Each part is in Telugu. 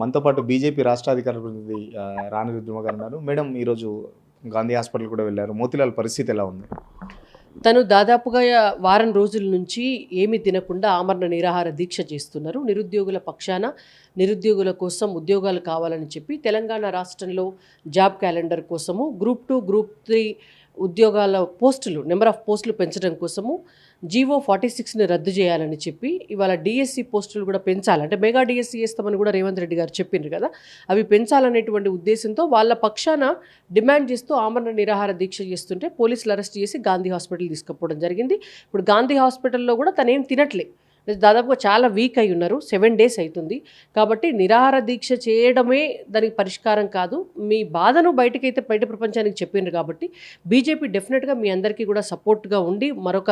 మనతో పాటు బీజేపీ రాష్ట్ర అధికార ప్రతినిధి రాణి రుద్రమ గారు ఉన్నారు. మేడం ఈరోజు గాంధీ హాస్పిటల్ కూడా వెళ్ళారు. మోతిలాల్ పరిస్థితి ఎలా ఉంది? తను దాదాపుగా వారం రోజుల నుంచి ఏమీ తినకుండా ఆమరణ నిరాహార దీక్ష చేస్తున్నారు. నిరుద్యోగుల పక్షాన నిరుద్యోగుల కోసం ఉద్యోగాలు కావాలని చెప్పి తెలంగాణ రాష్ట్రంలో జాబ్ క్యాలెండర్ కోసము గ్రూప్ 2, గ్రూప్ 3 ఉద్యోగాల పోస్టులు నెంబర్ ఆఫ్ పోస్టులు పెంచడం కోసము జీవో 46ని రద్దు చేయాలని చెప్పి ఇవాళ డిఎస్సి పోస్టులు కూడా పెంచాలి, అంటే మెగా డిఎస్సి వేస్తామని కూడా రేవంత్ రెడ్డి గారు చెప్పిండ్రు కదా, అవి పెంచాలనేటువంటి ఉద్దేశంతో వాళ్ళ పక్షాన డిమాండ్ చేస్తూ ఆమరణ నిరాహార దీక్ష చేస్తుంటే పోలీసులు అరెస్ట్ చేసి గాంధీ హాస్పిటల్ తీసుకుపోవడం జరిగింది. ఇప్పుడు గాంధీ హాస్పిటల్లో కూడా తనేం తినట్లే, దాదాపుగా చాలా వీక్ అయి ఉన్నారు. 7 days అవుతుంది. కాబట్టి నిరాహార దీక్ష చేయడమే దానికి పరిష్కారం కాదు. మీ బాధను బయట ప్రపంచానికి చెప్పిండ్రు కాబట్టి బీజేపీ డెఫినెట్గా మీ అందరికీ కూడా సపోర్ట్గా ఉండి మరొక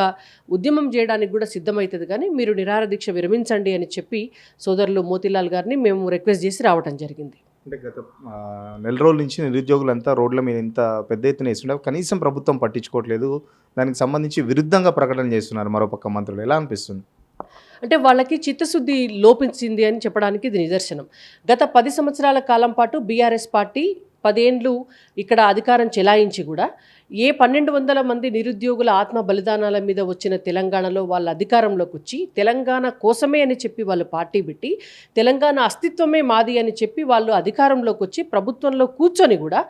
ఉద్యమం చేయడానికి కూడా సిద్ధమవుతుంది. కానీ మీరు నిరాహార దీక్ష విరమించండి అని చెప్పి సోదరులు మోతిలాల్ గారిని మేము రిక్వెస్ట్ చేసి రావడం జరిగింది. అంటే గత నెల రోజుల నుంచి నిరుద్యోగులంతా రోడ్ల మీద ఇంత పెద్ద ఎత్తున వేస్తుంటే కనీసం ప్రభుత్వం పట్టించుకోవట్లేదు. దానికి సంబంధించి విరుద్ధంగా ప్రకటన చేస్తున్నారు మరోపక్క మంత్రులు. ఎలా అనిపిస్తుంది? అంటే వాళ్ళకి చిత్తశుద్ధి లోపించింది అని చెప్పడానికి ఇది నిదర్శనం. గత 10 సంవత్సరాల కాలం పాటు బీఆర్ఎస్ పార్టీ 10 ఏండ్లు ఇక్కడ అధికారం చెలాయించి కూడా 1200 మంది నిరుద్యోగుల ఆత్మ బలిదానాల మీద వచ్చిన తెలంగాణలో వాళ్ళ అధికారంలోకి వచ్చి తెలంగాణ కోసమే అని చెప్పి వాళ్ళు పార్టీ పెట్టి తెలంగాణ అస్తిత్వమే మాది అని చెప్పి వాళ్ళు అధికారంలోకి వచ్చి ప్రభుత్వంలో కూర్చొని కూడా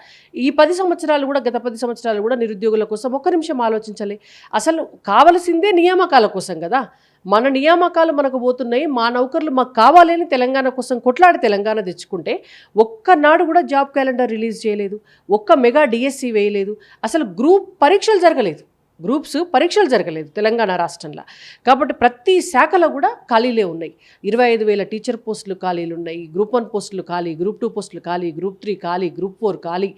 ఈ 10 సంవత్సరాలు కూడా గత 10 సంవత్సరాలు కూడా నిరుద్యోగుల కోసం ఒక్క నిమిషం ఆలోచించాలి. అసలు కావలసిందే నియామకాల కోసం కదా, మన నియామకాలు మనకు పోతున్నాయి, మా నౌకర్లు మాకు కావాలి అని తెలంగాణ కోసం కొట్లాడి తెలంగాణ తెచ్చుకుంటే ఒక్కనాడు కూడా జాబ్ క్యాలెండర్ రిలీజ్ చేయలేదు, ఒక్క మెగా డిఎస్సి వేయలేదు, అసలు గ్రూప్ పరీక్షలు జరగలేదు, గ్రూప్స్ పరీక్షలు జరగలేదు తెలంగాణ రాష్ట్రంలో. కాబట్టి ప్రతి శాఖలో కూడా ఖాళీలే ఉన్నాయి. 25,000 టీచర్ పోస్టులు ఖాళీలు ఉన్నాయి, గ్రూప్ 1 పోస్టులు ఖాళీ, గ్రూప్ 2 పోస్టులు ఖాళీ, గ్రూప్ 3 ఖాళీ, గ్రూప్ 4 ఖాళీ,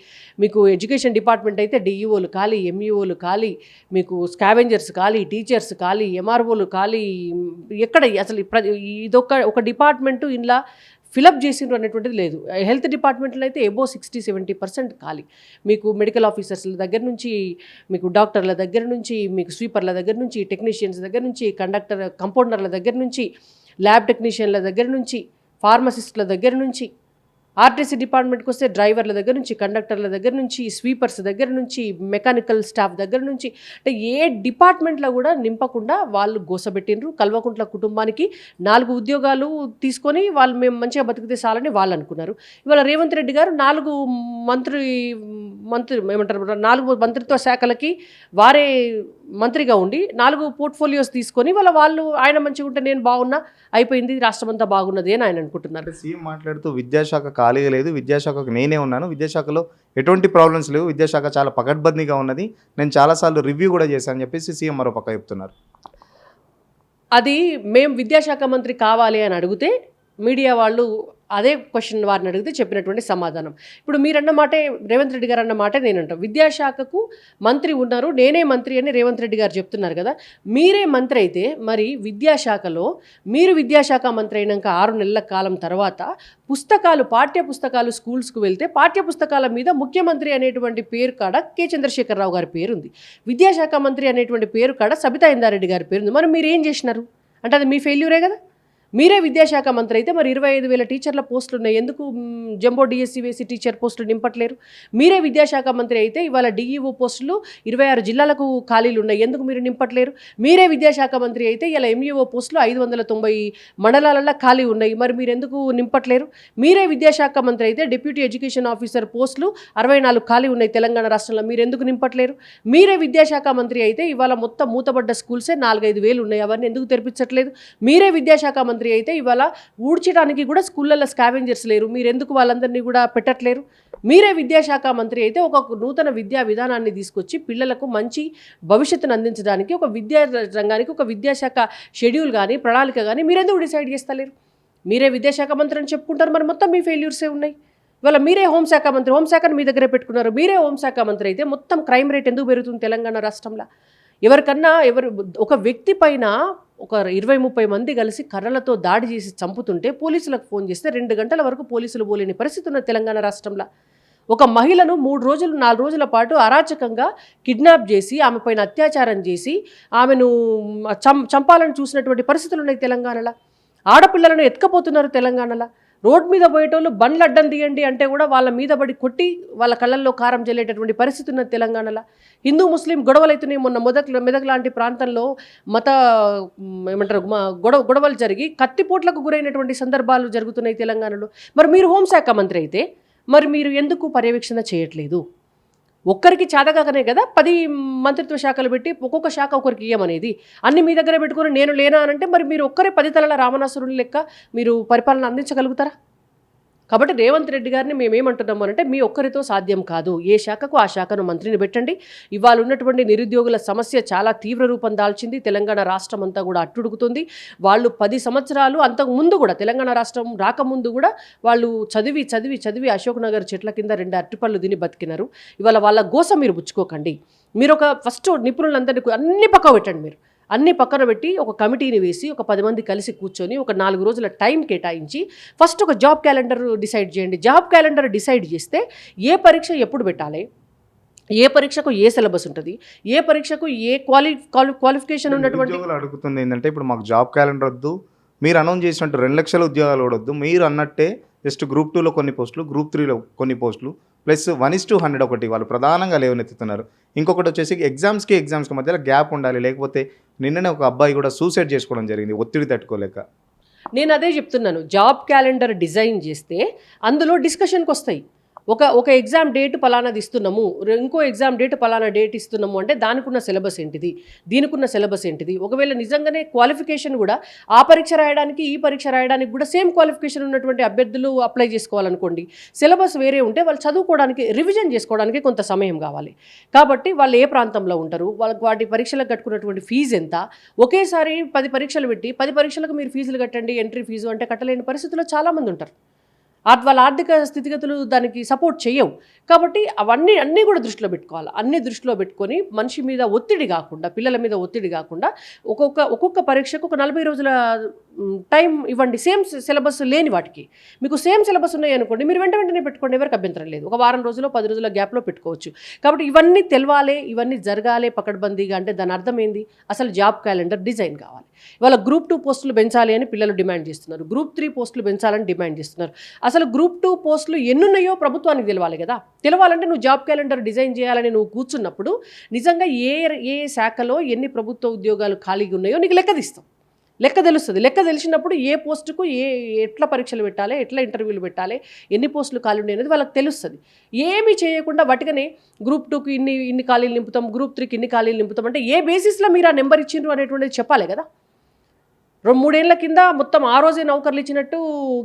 మీకు ఎడ్యుకేషన్ డిపార్ట్మెంట్ అయితే డిఈఓలు ఖాళీ, ఎంఈఓలు ఖాళీ, మీకు స్కావెంజర్స్ ఖాళీ, టీచర్స్ ఖాళీ, ఎంఆర్ఓలు ఖాళీ. ఎక్కడ అసలు ఒక డిపార్ట్మెంటు ఇలా ఫిలప్ చేసిండ్రు అనేటువంటిది లేదు. హెల్త్ డిపార్ట్మెంట్లో అయితే ఎబో 60-70% ఖాళీ. మీకు మెడికల్ ఆఫీసర్స్ల దగ్గర నుంచి, మీకు డాక్టర్ల దగ్గర నుంచి, మీకు స్వీపర్ల దగ్గర నుంచి, టెక్నీషియన్స్ దగ్గర నుంచి, కంపౌండర్ల దగ్గర నుంచి, ల్యాబ్ టెక్నీషియన్ల దగ్గర నుంచి, ఫార్మసిస్టుల దగ్గర నుంచి, ఆర్టీసీ డిపార్ట్మెంట్కి వస్తే డ్రైవర్ల దగ్గర నుంచి, కండక్టర్ల దగ్గర నుంచి, స్వీపర్స్ దగ్గర నుంచి, మెకానికల్ స్టాఫ్ దగ్గర నుంచి, అంటే ఏ డిపార్ట్మెంట్లో కూడా నింపకుండా వాళ్ళు గోసబెట్టినరు. కల్వకుంట్ల కుటుంబానికి 4 ఉద్యోగాలు తీసుకొని వాళ్ళు మేము మంచిగా బతికితే చాలని వాళ్ళు అనుకున్నారు. ఇవాళ రేవంత్ రెడ్డి గారు 4 మంత్రిత్వ శాఖలకి వారే మంత్రిగా ఉండి 4 పోర్ట్ఫోలియోస్ తీసుకొని వాళ్ళు ఆయన మంచిగా ఉంటే నేను బాగున్నా, అయిపోయింది, రాష్ట్రమంతా బాగున్నది అని ఆయన అనుకుంటున్నారు. సీఎం మాట్లాడుతూ విద్యాశాఖ ఖాళీగా లేదు, విద్యాశాఖకు నేనే ఉన్నాను, విద్యాశాఖలో ఎటువంటి ప్రాబ్లమ్స్ లేవు, విద్యాశాఖ చాలా పకడ్బందీగా ఉన్నది, నేను చాలాసార్లు రివ్యూ కూడా చేశాను అని చెప్పేసి సీఎం మరో పక్క చెప్తున్నారు. అది మేము విద్యాశాఖ మంత్రి కావాలి అని అడిగితే మీడియా వాళ్ళు అదే క్వశ్చన్ వారిని అడిగితే చెప్పినటువంటి సమాధానం. ఇప్పుడు మీరన్న మాటే, రేవంత్ రెడ్డి గారు అన్న మాటే నేనంటాం. విద్యాశాఖకు మంత్రి ఉన్నారు, నేనే మంత్రి అని రేవంత్ రెడ్డి గారు చెప్తున్నారు కదా. మీరే మంత్రి అయితే మరి విద్యాశాఖలో మీరు విద్యాశాఖ మంత్రి అయినాక 6 నెలల కాలం తర్వాత పాఠ్య పుస్తకాలు స్కూల్స్కు వెళ్తే పాఠ్య పుస్తకాల మీద ముఖ్యమంత్రి అనేటువంటి పేరు కాడ కె చంద్రశేఖరరావు గారి పేరుంది, విద్యాశాఖ మంత్రి అనేటువంటి పేరు కాడ సబితా ఇందారెడ్డి గారి పేరుంది. మరి మీరు ఏం చేసినారు అంటే అది మీ ఫెయిల్యూరే కదా. మీరే విద్యాశాఖ మంత్రి అయితే మరి 25,000 టీచర్ల పోస్టులు ఉన్నాయి, ఎందుకు జంబో డిఎస్సి వేసి టీచర్ పోస్టులు నింపట్లేరు? మీరే విద్యాశాఖ మంత్రి అయితే ఇవాళ డిఈఓ పోస్టులు 26 జిల్లాలకు ఖాళీలు ఉన్నాయి, ఎందుకు మీరు నింపట్లేరు? మీరే విద్యాశాఖ మంత్రి అయితే ఇలా ఎంఈఓ పోస్టులు 590 మండలాలలో ఖాళీ ఉన్నాయి, మరి మీరు ఎందుకు నింపట్లేరు? మీరే విద్యాశాఖ మంత్రి అయితే డిప్యూటీ ఎడ్యుకేషన్ ఆఫీసర్ పోస్టులు 64 ఖాళీ ఉన్నాయి తెలంగాణ రాష్ట్రంలో, మీరు ఎందుకు నింపట్లేరు? మీరే విద్యాశాఖ మంత్రి అయితే ఇవాళ మొత్తం మూతబడ్డ స్కూల్సే 4-5 వేలు ఉన్నాయి, అవన్నీ ఎందుకు తెరిపించట్లేదు? మీరే విద్యాశాఖ మంత్రి అయితే ఇవాళ ఊడ్చడానికి కూడా స్కూళ్ళల్లో స్కావెంజర్స్ లేరు, మీరెందుకు వాళ్ళందరినీ కూడా పెట్టట్లేరు? మీరే విద్యాశాఖ మంత్రి అయితే ఒక నూతన విద్యా విధానాన్ని తీసుకొచ్చి పిల్లలకు మంచి భవిష్యత్తును అందించడానికి ఒక విద్యా రంగానికి ఒక విద్యాశాఖ షెడ్యూల్ కానీ ప్రణాళిక కానీ మీరెందుకు డిసైడ్ చేస్తలేరు? మీరే విద్యాశాఖ మంత్రి అని చెప్పుకుంటారు, మరి మొత్తం మీ ఫెయిల్యూర్సే ఉన్నాయి. ఇవాళ మీరే హోంశాఖ మంత్రి, హోంశాఖను మీ దగ్గరే పెట్టుకున్నారు. మీరే హోంశాఖ మంత్రి అయితే మొత్తం క్రైమ్ రేట్ ఎందుకు పెరుగుతుంది తెలంగాణ రాష్ట్రంలో? ఒక వ్యక్తి పైన ఒక 20-30 మంది కలిసి కర్రలతో దాడి చేసి చంపుతుంటే పోలీసులకు ఫోన్ చేస్తే 2 గంటల వరకు పోలీసులు పోలేని పరిస్థితి ఉన్న తెలంగాణ రాష్ట్రంలో. ఒక మహిళను 3 రోజులు 4 రోజుల పాటు అరాచకంగా కిడ్నాప్ చేసి ఆమె పైన అత్యాచారం చేసి ఆమెను చంపాలని చూసినటువంటి పరిస్థితులు ఉన్నాయి తెలంగాణలో. ఆడపిల్లలను ఎత్తుకపోతున్నారు తెలంగాణలో. రోడ్ మీద పోయేటోళ్ళు బండ్లు అడ్డం తీయండి అంటే కూడా వాళ్ళ మీద పడి కొట్టి వాళ్ళ కళ్ళల్లో కారం జల్లేటటువంటి పరిస్థితి ఉన్నది తెలంగాణలో. హిందూ ముస్లిం గొడవలు అవుతున్నాయి. మొన్న మెదక్ లాంటి ప్రాంతంలో మత ఏమంటారు గొడవలు జరిగి కత్తిపోట్లకు గురైనటువంటి సందర్భాలు జరుగుతున్నాయి తెలంగాణలో. మరి మీరు హోంశాఖ మంత్రి అయితే మరి మీరు ఎందుకు పర్యవేక్షణ చేయట్లేదు? ఒక్కరికి చేతగాకనే కదా 10 మంత్రిత్వ శాఖలు పెట్టి ఒక్కొక్క శాఖ ఒకరికి ఇయ్యమనేది. అన్ని మీ దగ్గర పెట్టుకుని నేను లేనా అనంటే మరి మీరు ఒక్కరే 10 తలల రావణాసురుని లెక్క మీరు పరిపాలన అందించగలుగుతారా? కాబట్టి రేవంత్ రెడ్డి గారిని మేమేమంటున్నాము అంటే మీ ఒక్కరితో సాధ్యం కాదు. ఏ శాఖకు ఆ శాఖను మంత్రిని పెట్టండి. ఇవాళ ఉన్నటువంటి నిరుద్యోగుల సమస్య చాలా తీవ్ర రూపం దాల్చింది. తెలంగాణ రాష్ట్రం అంతా కూడా అట్టుడుగుతుంది. వాళ్ళు 10 సంవత్సరాలు అంతకు ముందు కూడా తెలంగాణ రాష్ట్రం రాకముందు కూడా వాళ్ళు చదివి అశోక్ నగర్ చెట్ల కింద 2 అరటిపళ్ళు తిని బతికినారు. ఇవాళ వాళ్ళ గోస మీరు పుచ్చుకోకండి. మీరు ఒక ఫస్ట్ నిపుణులందరినీ అన్ని పక్క పెట్టండి. మీరు అన్ని పక్కన పెట్టి ఒక కమిటీని వేసి ఒక 10 మంది కలిసి కూర్చొని ఒక 4 రోజుల టైం కేటాయించి ఫస్ట్ ఒక జాబ్ క్యాలెండర్ డిసైడ్ చేయండి. జాబ్ క్యాలెండర్ డిసైడ్ చేస్తే ఏ పరీక్ష ఎప్పుడు పెట్టాలి, ఏ పరీక్షకు ఏ సిలబస్ ఉంటుంది, ఏ పరీక్షకు ఏ క్వాలిఫికేషన్ ఉన్నటువంటి అడుగుతుంది ఏంటంటే ఇప్పుడు మాకు జాబ్ క్యాలెండర్ వద్దు, మీరు అనౌన్స్ చేసినట్టు 2 లక్షల ఉద్యోగాలు కూడా వద్దు, మీరు అన్నట్టే జస్ట్ గ్రూప్ 2లో కొన్ని పోస్టులు, గ్రూప్ 3లో కొన్ని పోస్టులు ప్లస్ 1:100 ఒకటి వాళ్ళు ప్రధానంగా లేవనెత్తుతున్నారు. ఇంకొకటి వచ్చేసి ఎగ్జామ్స్కి మధ్యలో గ్యాప్ ఉండాలి. లేకపోతే నిన్ననే ఒక అబ్బాయి కూడా సూసైడ్ చేసుకోవడం జరిగింది ఒత్తిడి తట్టుకోలేక. నేను అదే చెప్తున్నాను. జాబ్ క్యాలెండర్ డిజైన్ చేస్తే అందులో డిస్కషన్కి వస్తాయి. ఒక ఎగ్జామ్ డేట్ పలానాది ఇస్తున్నాము, ఇంకో ఎగ్జామ్ డేట్ పలానా డేట్ ఇస్తున్నాము అంటే దానికున్న సిలబస్ ఏంటిది, దీనికున్న సిలబస్ ఏంటిది. ఒకవేళ నిజంగానే క్వాలిఫికేషన్ కూడా ఆ పరీక్ష రాయడానికి ఈ పరీక్ష రాయడానికి కూడా సేమ్ క్వాలిఫికేషన్ ఉన్నటువంటి అభ్యర్థులు అప్లై చేసుకోవాలనుకోండి. సిలబస్ వేరే ఉంటే వాళ్ళు చదువుకోవడానికి రివిజన్ చేసుకోవడానికి కొంత సమయం కావాలి. కాబట్టి వాళ్ళు ఏ ప్రాంతంలో ఉంటారు, వాళ్ళకి వాటి పరీక్షలకు కట్టుకున్నటువంటి ఫీజు ఎంత, ఒకేసారి 10 పరీక్షలు పెట్టి 10 పరీక్షలకు మీరు ఫీజులు కట్టండి ఎంట్రీ ఫీజు అంటే కట్టలేని పరిస్థితుల్లో చాలామంది ఉంటారు. వాళ్ళ ఆర్థిక స్థితిగతులు దానికి సపోర్ట్ చేయవు. కాబట్టి అన్నీ కూడా దృష్టిలో పెట్టుకోవాలి. అన్నీ దృష్టిలో పెట్టుకొని మనిషి మీద ఒత్తిడి కాకుండా, పిల్లల మీద ఒత్తిడి కాకుండా ఒక్కొక్క పరీక్షకు ఒక 40 రోజుల టైం ఇవ్వండి. సేమ్ సిలబస్ లేని వాటికి మీకు సేమ్ సిలబస్ ఉన్నాయి అనుకోండి, మీరు వెంటనే పెట్టుకోండి, ఎవరికి అభ్యంతరం లేదు. ఒక వారం రోజుల్లో 10 రోజుల గ్యాప్లో పెట్టుకోవచ్చు. కాబట్టి ఇవన్నీ తెలవాలి, ఇవన్నీ జరగాలి పకడ్బందీగా. అంటే దాని అర్థం ఏంది? అసలు జాబ్ క్యాలెండర్ డిజైన్ కావాలి. ఇవాళ గ్రూప్ 2 పోస్టులు పెంచాలి అని పిల్లలు డిమాండ్ చేస్తున్నారు, గ్రూప్ 3 పోస్టులు పెంచాలని డిమాండ్ చేస్తున్నారు. అసలు గ్రూప్ 2 పోస్టులు ఎన్నున్నాయో ప్రభుత్వానికి తెలవాలి కదా. తెలవాలంటే నువ్వు జాబ్ క్యాలెండర్ డిజైన్ చేయాలని నువ్వు కూర్చున్నప్పుడు నిజంగా ఏ శాఖలో ఎన్ని ప్రభుత్వ ఉద్యోగాలు ఖాళీగా ఉన్నాయో నీకు లెక్క తీస్తాం. లెక్క తెలుస్తుంది. లెక్క తెలిసినప్పుడు ఏ పోస్టుకు ఎట్లా పరీక్షలు పెట్టాలి, ఎట్లా ఇంటర్వ్యూలు పెట్టాలి, ఎన్ని పోస్టులు ఖాళీ ఉన్నాయి అనేది వాళ్ళకి తెలుస్తుంది. ఏమీ చేయకుండా వాటికనే గ్రూప్ 2కి ఇన్ని ఖాళీలు నింపుతాం, గ్రూప్ 3కి ఇన్ని ఖాళీలు నింపుతాం అంటే ఏ బేసిస్లో మీరు ఆ నెంబర్ ఇచ్చిండ్రు అనేటువంటిది చెప్పాలి కదా. 2-3 ఏళ్ల కింద మొత్తం ఆ రోజే నౌకర్లు ఇచ్చినట్టు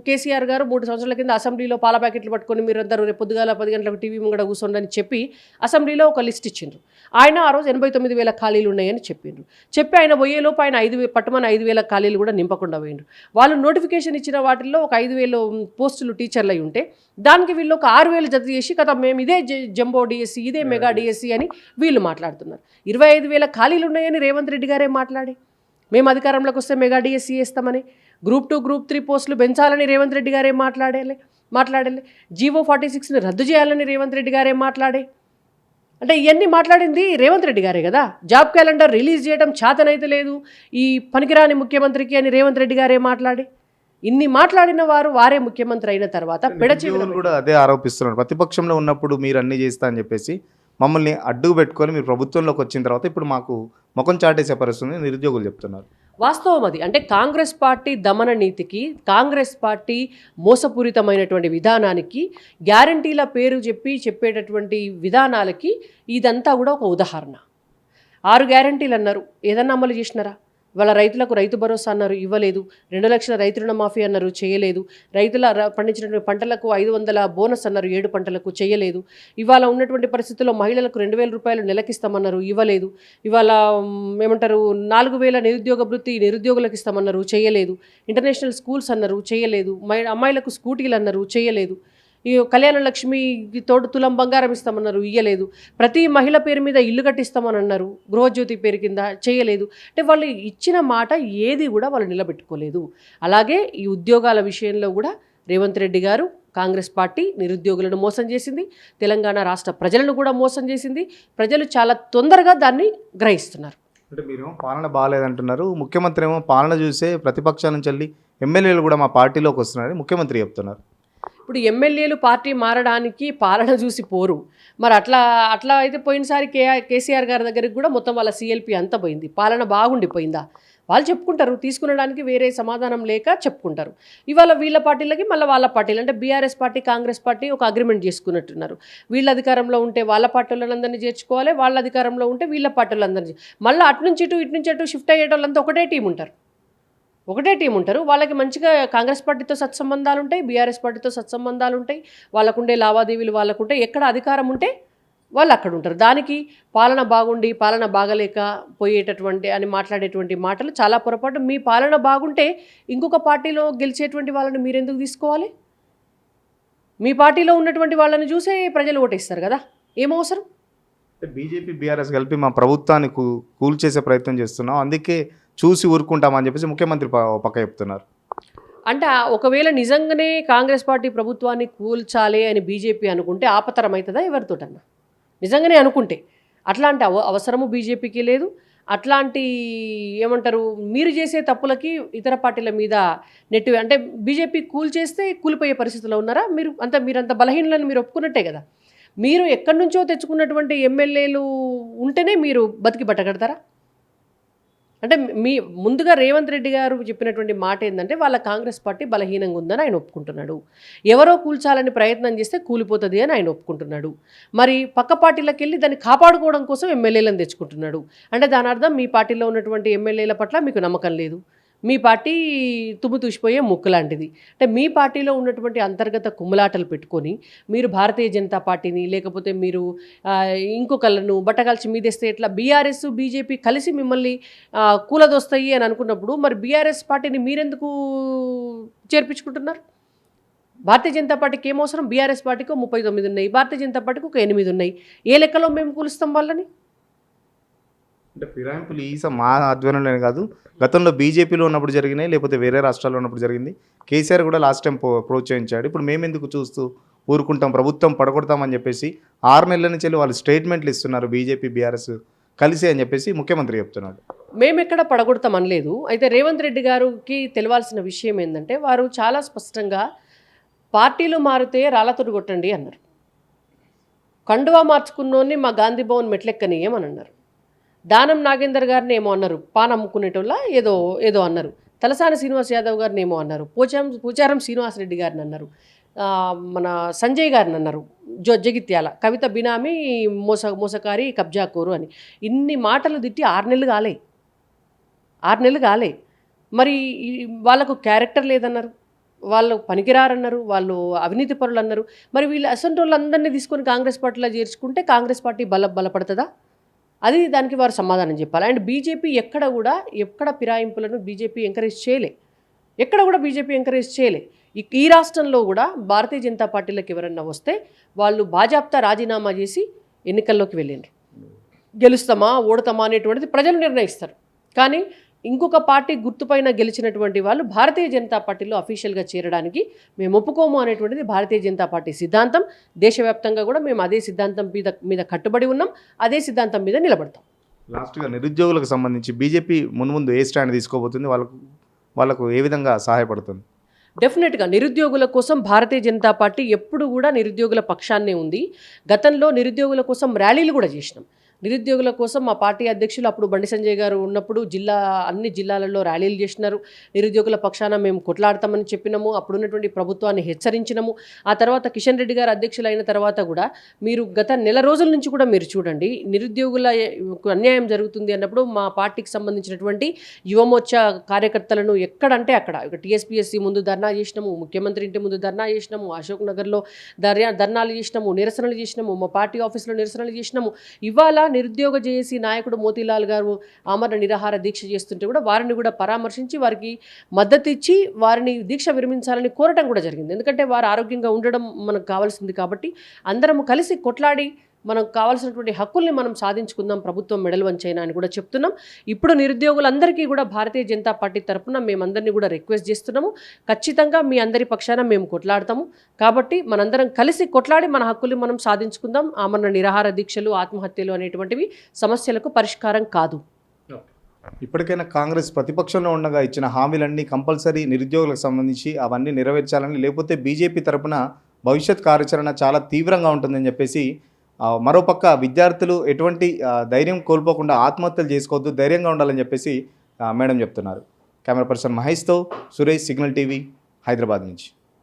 కేసీఆర్ గారు 3 సంవత్సరాల కింద అసెంబ్లీలో పాల ప్యాకెట్లు పట్టుకొని మీరందరూ రేపు పొద్దుగాల 10 గంటలకు టీవీ ముంగడ కూర్చోండి అని చెప్పి అసెంబ్లీలో ఒక లిస్ట్ ఇచ్చిండ్రు. ఆయన ఆ రోజు 89,000 ఖాళీలు ఉన్నాయని చెప్పి ఆయన పోయేలోపు ఆయన 5,000 ఖాళీలు కూడా నింపకుండా పోయిండ్రు. వాళ్ళు నోటిఫికేషన్ ఇచ్చిన వాటిల్లో ఒక 5,000 పోస్టులు టీచర్లు అయి ఉంటే దానికి వీళ్ళు ఒక 6,000 జత చేసి కదా మేము ఇదే జంబో డిఎస్సి, ఇదే మెగా డిఎస్సి అని వీళ్ళు మాట్లాడుతున్నారు. 25,000 ఖాళీలు ఉన్నాయని రేవంత్ రెడ్డి గారే మాట్లాడి మేము అధికారంలోకి వస్తే మెగా డిఎస్సి వేస్తామని, గ్రూప్ 2, గ్రూప్ 3 పోస్టులు పెంచాలని రేవంత్ రెడ్డి గారే మాట్లాడాలి. జీవో 46ని రద్దు చేయాలని రేవంత్ రెడ్డి గారే మాట్లాడే. అంటే ఇవన్నీ మాట్లాడింది రేవంత్ రెడ్డి గారే కదా. జాబ్ క్యాలెండర్ రిలీజ్ చేయడం చేతనైతే లేదు ఈ పనికిరాని ముఖ్యమంత్రికి అని రేవంత్ రెడ్డి గారే మాట్లాడి. ఇన్ని మాట్లాడిన వారే ముఖ్యమంత్రి అయిన తర్వాత కూడా అదే ఆరోపిస్తున్నారు. ప్రతిపక్షంలో ఉన్నప్పుడు మీరు అన్ని చేస్తా అని చెప్పేసి మమ్మల్ని అడ్డుకు పెట్టుకొని మీరు ప్రభుత్వంలోకి వచ్చిన తర్వాత ఇప్పుడు మాకు ముఖం చాటేసే పరిస్థితి నిరుద్యోగులు చెప్తున్నారు. వాస్తవం అది. అంటే కాంగ్రెస్ పార్టీ దమన నీతికి, కాంగ్రెస్ పార్టీ మోసపూరితమైనటువంటి విధానానికి, గ్యారంటీల పేరు చెప్పేటటువంటి విధానాలకి ఇదంతా కూడా ఒక ఉదాహరణ. 6 గ్యారంటీలు అన్నారు, ఏదన్నా అమలు చేసినారా? వాళ్ళ రైతులకు రైతు భరోసా అన్నారు, ఇవ్వలేదు. 2 లక్షల రైతు రుణమాఫీ అన్నారు, చేయలేదు. రైతుల పండించినటువంటి పంటలకు 500 బోనస్ అన్నారు, 7 పంటలకు, చేయలేదు. ఇవాళ ఉన్నటువంటి పరిస్థితుల్లో మహిళలకు 2,000 రూపాయలు నెలకిస్తామన్నారు, ఇవ్వలేదు. ఇవాళ ఏమంటారు 4,000 నిరుద్యోగ భృతి నిరుద్యోగులకు ఇస్తామన్నారు, చేయలేదు. ఇంటర్నేషనల్ స్కూల్స్ అన్నారు, చేయలేదు. అమ్మాయిలకు స్కూటీలు అన్నారు, చేయలేదు. ఈ కళ్యాణ లక్ష్మికి తోడు తులం బంగారం ఇస్తామన్నారు, ఇయ్యలేదు. ప్రతి మహిళ పేరు మీద ఇల్లు కట్టిస్తామని అన్నారు, గృహజ్యోతి పేరు కింద, చేయలేదు. అంటే వాళ్ళు ఇచ్చిన మాట ఏది కూడా వాళ్ళు నిలబెట్టుకోలేదు. అలాగే ఈ ఉద్యోగాల విషయంలో కూడా రేవంత్ రెడ్డి గారు, కాంగ్రెస్ పార్టీ నిరుద్యోగులను మోసం చేసింది, తెలంగాణ రాష్ట్ర ప్రజలను కూడా మోసం చేసింది. ప్రజలు చాలా తొందరగా దాన్ని గ్రహిస్తున్నారు. అంటే మీరు పాలన బాగాలేదంటున్నారు, ముఖ్యమంత్రి ఏమో పాలన చూసే ప్రతిపక్షాల నుంచి వెళ్ళి ఎమ్మెల్యేలు కూడా మా పార్టీలోకి వస్తున్నారని ముఖ్యమంత్రి చెప్తున్నారు. ఇప్పుడు ఎమ్మెల్యేలు పార్టీ మారడానికి పాలన చూసి పోరు. మరి అట్లా అయితే పోయినసారి కేసీఆర్ గారి దగ్గరికి కూడా మొత్తం వాళ్ళ సీఎల్పీ అంతా పోయింది. పాలన బాగుండిపోయిందా? వాళ్ళు చెప్పుకుంటారు, తీసుకునడానికి వేరే సమాధానం లేక చెప్పుకుంటారు. ఇవాళ వీళ్ళ పార్టీలకి మళ్ళీ వాళ్ళ పార్టీలు అంటే బీఆర్ఎస్ పార్టీ, కాంగ్రెస్ పార్టీ ఒక అగ్రిమెంట్ చేసుకున్నట్టున్నారు. వీళ్ళ అధికారంలో ఉంటే వాళ్ళ పార్టీలందరినీ చేర్చుకోవాలి, వాళ్ళ అధికారంలో ఉంటే వీళ్ళ పార్టీలందరినీ. మళ్ళీ అటు నుంచి ఇటు షిఫ్ట్ అయ్యేటోళ్ళంతా ఒకటే టీం ఉంటారు. వాళ్ళకి మంచిగా కాంగ్రెస్ పార్టీతో సత్సంబంధాలు ఉంటాయి, బీఆర్ఎస్ పార్టీతో సత్సంబంధాలు ఉంటాయి, వాళ్ళకుండే లావాదేవీలు వాళ్ళకుంటాయి. ఎక్కడ అధికారం ఉంటే వాళ్ళు అక్కడ ఉంటారు. దానికి పాలన బాగుండి పాలన బాగలేక పోయేటటువంటి అని మాట్లాడేటువంటి మాటలు చాలా పొరపాటు. మీ పాలన బాగుంటే ఇంకొక పార్టీలో గెలిచేటువంటి వాళ్ళని మీరెందుకు తీసుకోవాలి? మీ పార్టీలో ఉన్నటువంటి వాళ్ళని చూసే ప్రజలు ఓటేస్తారు కదా, ఏమవసరం? బీజేపీ బీఆర్ఎస్ కలిపి మా ప్రభుత్వాన్ని కూల్చేసే ప్రయత్నం చేస్తున్నాం, అందుకే చూసి ఊరుకుంటామని చెప్పేసి ముఖ్యమంత్రి పక్క చెప్తున్నారు. అంటే ఒకవేళ నిజంగానే కాంగ్రెస్ పార్టీ ప్రభుత్వాన్ని కూల్చాలి అని బీజేపీ అనుకుంటే ఆపతరం అవుతుందా ఎవరితోటన్నా? నిజంగానే అనుకుంటే అట్లాంటి అవసరము బీజేపీకి లేదు. అట్లాంటి ఏమంటారు, మీరు చేసే తప్పులకి ఇతర పార్టీల మీద నెట్టు అంటే బీజేపీ కూల్చేస్తే కూలిపోయే పరిస్థితిలో ఉన్నారా? మీరంత బలహీనలను మీరు ఒప్పుకున్నట్టే కదా. మీరు ఎక్కడి నుంచో తెచ్చుకున్నటువంటి ఎమ్మెల్యేలు ఉంటేనే మీరు బతికి బట్టగడతారా? అంటే ముందుగా రేవంత్ రెడ్డి గారు చెప్పినటువంటి మాట ఏంటంటే వాళ్ళ కాంగ్రెస్ పార్టీ బలహీనంగా ఉందని ఆయన ఒప్పుకుంటున్నాడు. ఎవరో కూల్చాలని ప్రయత్నం చేస్తే కూలిపోతుంది అని ఆయన ఒప్పుకుంటున్నాడు. మరి పక్క పార్టీలకు వెళ్ళి దాన్ని కాపాడుకోవడం కోసం ఎమ్మెల్యేలను తెచ్చుకుంటున్నాడు. అంటే దాని అర్థం మీ పార్టీలో ఉన్నటువంటి ఎమ్మెల్యేల పట్ల మీకు నమ్మకం లేదు. మీ పార్టీ తుమ్ము తూసిపోయే ముక్కు లాంటిది. అంటే మీ పార్టీలో ఉన్నటువంటి అంతర్గత కుమ్ములాటలు పెట్టుకొని మీరు భారతీయ జనతా పార్టీని లేకపోతే మీరు ఇంకొకళ్ళను బట్టగాల్చి మీదేస్తే ఎట్లా? బీఆర్ఎస్ బీజేపీ కలిసి మిమ్మల్ని కూలదొస్తాయి అని అనుకున్నప్పుడు మరి బీఆర్ఎస్ పార్టీని మీరెందుకు చేర్పించుకుంటున్నారు? భారతీయ జనతా పార్టీకి ఏమవసరం? బీఆర్ఎస్ పార్టీకి 39 ఉన్నాయి, భారతీయ జనతా పార్టీకి ఒక 8 ఉన్నాయి. ఏ లెక్కలో మేము కూలుస్తాం వాళ్ళని? అంటే ఫిరాయింపులు మా ఆధ్వర్యంలో కాదు, గతంలో బీజేపీలో ఉన్నప్పుడు జరిగినాయి, లేకపోతే వేరే రాష్ట్రాల్లో ఉన్నప్పుడు జరిగింది. కేసీఆర్ కూడా లాస్ట్ టైం ప్రోత్సహించాడు. ఇప్పుడు మేమెందుకు చూస్తూ ఊరుకుంటాం, ప్రభుత్వం పడగొడతామని చెప్పేసి 6 నెలల నుంచి వాళ్ళు స్టేట్మెంట్లు ఇస్తున్నారు బీజేపీ బీఆర్ఎస్ కలిసి అని చెప్పేసి ముఖ్యమంత్రి చెప్తున్నాడు. మేమెక్కడ పడగొడతాం అనలేదు. అయితే రేవంత్ రెడ్డి గారికి తెలవాల్సిన విషయం ఏంటంటే వారు చాలా స్పష్టంగా పార్టీలు మారితే రాళ్ళతోటి కొట్టండి అన్నారు. కండువా మార్చుకున్నోని మా గాంధీ భవన్ మెట్లెక్కనీయమని అన్నారు. దానం నాగేందర్ గారిని ఏమో అన్నారు, పాన్ అమ్ముకునేటోళ్ళ ఏదో అన్నారు. తలసాని శ్రీనివాస్ యాదవ్ గారిని ఏమో అన్నారు. పూచారం శ్రీనివాసరెడ్డి గారిని అన్నారు. మన సంజయ్ గారిని అన్నారు, జగిత్యాల కవిత బినామీ మోసకారి కబ్జాకోరు అని. ఇన్ని మాటలు తిట్టి 6 నెలలు కాలే. మరి వాళ్ళకు క్యారెక్టర్ లేదన్నారు, వాళ్ళు పనికిరారన్నారు, వాళ్ళు అవినీతి పరులు అన్నారు. మరి వీళ్ళు అసంటి వాళ్ళందరినీ తీసుకొని కాంగ్రెస్ పార్టీలో చేర్చుకుంటే కాంగ్రెస్ పార్టీ బలపడుతుందా? అది దానికి వారు సమాధానం చెప్పాలి. అండ్ బీజేపీ ఎక్కడ ఫిరాయింపులను బీజేపీ ఎంకరేజ్ చేయలే. ఈ రాష్ట్రంలో కూడా భారతీయ జనతా పార్టీలకు ఎవరన్నా వస్తే వాళ్ళు బాజాప్తా రాజీనామా చేసి ఎన్నికల్లోకి వెళ్ళిండ్రు. గెలుస్తామా ఓడతామా అనేటువంటిది ప్రజలు నిర్ణయిస్తారు. కానీ ఇంకొక పార్టీ గుర్తుపైన గెలిచినటువంటి వాళ్ళు భారతీయ జనతా పార్టీలో అఫీషియల్గా చేరడానికి మేము ఒప్పుకోము అనేటువంటిది భారతీయ జనతా పార్టీ సిద్ధాంతం. దేశవ్యాప్తంగా కూడా మేము అదే సిద్ధాంతం మీద కట్టుబడి ఉన్నాం, అదే సిద్ధాంతం మీద నిలబడతాం. లాస్ట్గా నిరుద్యోగులకు సంబంధించి బీజేపీ ముందు ఏ స్టాండ్ తీసుకోబోతుంది, వాళ్ళకు ఏ విధంగా సహాయపడుతుంది? డెఫినెట్గా నిరుద్యోగుల కోసం భారతీయ జనతా పార్టీ ఎప్పుడు కూడా నిరుద్యోగుల పక్షాన్నే ఉంది. గతంలో నిరుద్యోగుల కోసం ర్యాలీలు కూడా చేసినాం. నిరుద్యోగుల కోసం మా పార్టీ అధ్యక్షులు అప్పుడు బండి సంజయ్ గారు ఉన్నప్పుడు అన్ని జిల్లాలలో ర్యాలీలు చేసినారు. నిరుద్యోగుల పక్షాన మేము కొట్లాడతామని చెప్పినాము, అప్పుడున్నటువంటి ప్రభుత్వాన్ని హెచ్చరించినాము. ఆ తర్వాత కిషన్ రెడ్డి గారు అధ్యక్షులు అయిన తర్వాత కూడా మీరు గత నెల రోజుల నుంచి కూడా మీరు చూడండి, నిరుద్యోగుల అన్యాయం జరుగుతుంది అన్నప్పుడు మా పార్టీకి సంబంధించినటువంటి యువమోర్చా కార్యకర్తలను ఎక్కడంటే అక్కడ టీఎస్పీఎస్సీ ముందు ధర్నా చేసినాము, ముఖ్యమంత్రి ఇంటి ముందు ధర్నా చేసినాము, అశోక్ నగర్లో ధర్నాలు చేసినాము, నిరసనలు చేసినాము, మా పార్టీ ఆఫీసులో నిరసనలు చేసినాము. ఇవాళ నిరుద్యోగ జేఏసీ నాయకుడు మోతీలాల్ గారు ఆమరణ నిరాహార దీక్ష చేస్తుంటే కూడా వారిని కూడా పరామర్శించి వారికి మద్దతు ఇచ్చి వారిని దీక్ష విరమించాలని కోరటం కూడా జరిగింది. ఎందుకంటే వారు ఆరోగ్యంగా ఉండడం మనకు కావాల్సింది కాబట్టి అందరం కలిసి కొట్లాడి మనకు కావాల్సినటువంటి హక్కుల్ని మనం సాధించుకుందాం, ప్రభుత్వం మెడలు వంచైనా అని కూడా చెప్తున్నాం. ఇప్పుడు నిరుద్యోగులందరికీ కూడా భారతీయ జనతా పార్టీ తరఫున మేమందరినీ కూడా రిక్వెస్ట్ చేస్తున్నాము, ఖచ్చితంగా మీ అందరి పక్షాన మేము కొట్లాడతాము. కాబట్టి మనందరం కలిసి కొట్లాడి మన హక్కుల్ని మనం సాధించుకుందాం. ఆమరణ నిరాహార దీక్షలు, ఆత్మహత్యలు అనేటువంటివి సమస్యలకు పరిష్కారం కాదు. ఇప్పటికైనా కాంగ్రెస్ ప్రతిపక్షంలో ఉండగా ఇచ్చిన హామీలన్నీ కంపల్సరీ నిరుద్యోగులకు సంబంధించి అవన్నీ నెరవేర్చాలని, లేకపోతే బీజేపీ తరపున భవిష్యత్ కార్యాచరణ చాలా తీవ్రంగా ఉంటుందని చెప్పేసి మరోపక్క విద్యార్థులు ఎటువంటి ధైర్యం కోల్పోకుండా ఆత్మహత్యలు చేసుకోవద్దు, ధైర్యంగా ఉండాలని చెప్పేసి మేడం చెప్తున్నారు. కెమెరా పర్సన్ మహేష్తో సురేష్, సిగ్నల్ టీవీ, హైదరాబాద్ నుంచి.